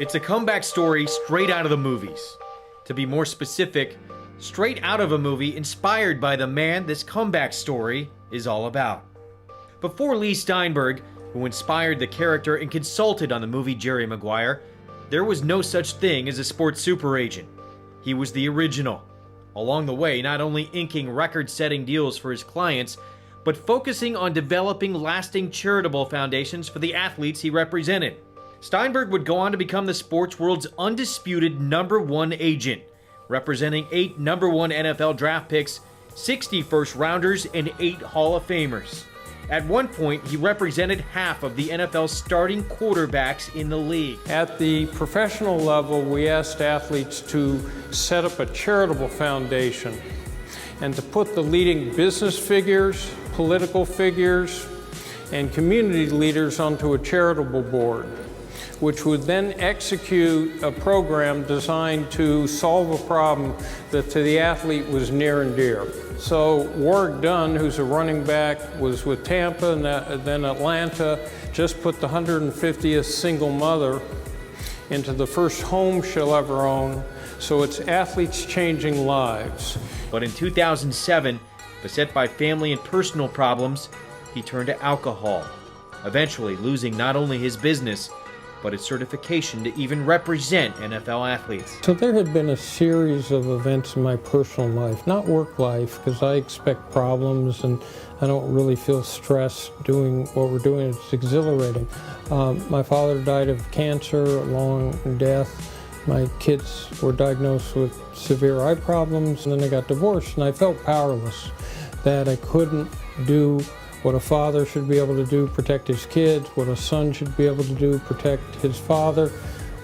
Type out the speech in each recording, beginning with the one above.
It's a comeback story straight out of the movies. To be more specific, straight out of a movie inspired by the man this comeback story is all about. Before Leigh Steinberg, who inspired the character and consulted on the movie Jerry Maguire, there was no such thing as a sports super agent. He was the original. Along the way, not only inking record-setting deals for his clients, but focusing on developing lasting charitable foundations for the athletes he represented. Steinberg would go on to become the sports world's undisputed #1 agent, representing 8 #1 NFL draft picks, 60 first-rounders, and 8 Hall of Famers. At one point, he represented half of the NFL's starting quarterbacks in the league. At the professional level, we asked athletes to set up a charitable foundation and to put the leading business figures, political figures, and community leaders onto a charitable board, which would then execute a program designed to solve a problem that to the athlete was near and dear. So Warwick Dunn, who's a running back, was with Tampa and then Atlanta, just put the 150th single mother into the first home she'll ever own. So it's athletes changing lives. But in 2007, beset by family and personal problems, he turned to alcohol, eventually losing not only his business, but its certification to even represent NFL athletes. So there had been a series of events in my personal life, not work life, because I expect problems and I don't really feel stressed doing what we're doing. It's exhilarating. My father died of cancer, a long death. My kids were diagnosed with severe eye problems, and then I got divorced, and I felt powerless, that I couldn't do what a father should be able to do, protect his kids, what a son should be able to do, protect his father,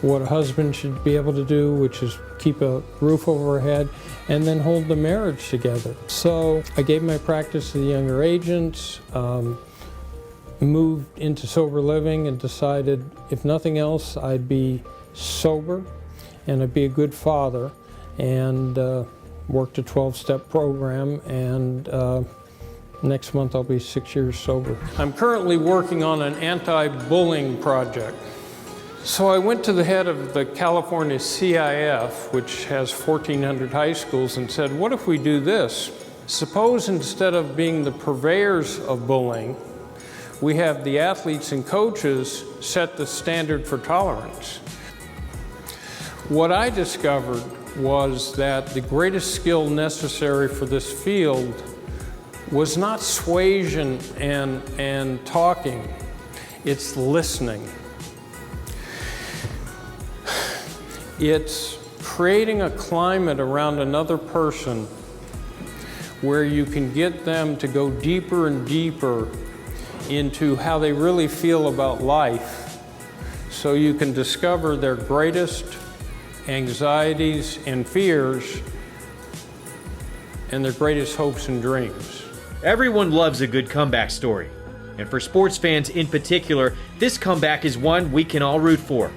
what a husband should be able to do, which is keep a roof over our head, and then hold the marriage together. So I gave my practice to the younger agents, moved into sober living, and decided if nothing else, I'd be sober and I'd be a good father, and worked a 12-step program, and next month I'll be 6 years sober. I'm currently working on an anti-bullying project. So I went to the head of the California CIF, which has 1,400 high schools, and said, what if we do this? Suppose instead of being the purveyors of bullying, we have the athletes and coaches set the standard for tolerance. What I discovered was that the greatest skill necessary for this field was not suasion and talking, it's listening. It's creating a climate around another person where you can get them to go deeper and deeper into how they really feel about life, so you can discover their greatest anxieties and fears and their greatest hopes and dreams. Everyone loves a good comeback story, and for sports fans in particular, this comeback is one we can all root for.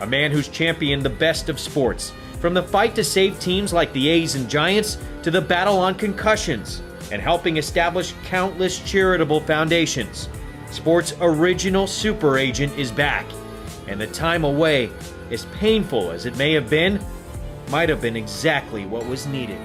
A man who's championed the best of sports, from the fight to save teams like the A's and Giants to the battle on concussions, and helping establish countless charitable foundations. Sports' original super agent is back, and the time away, as painful as it may have been, might have been exactly what was needed.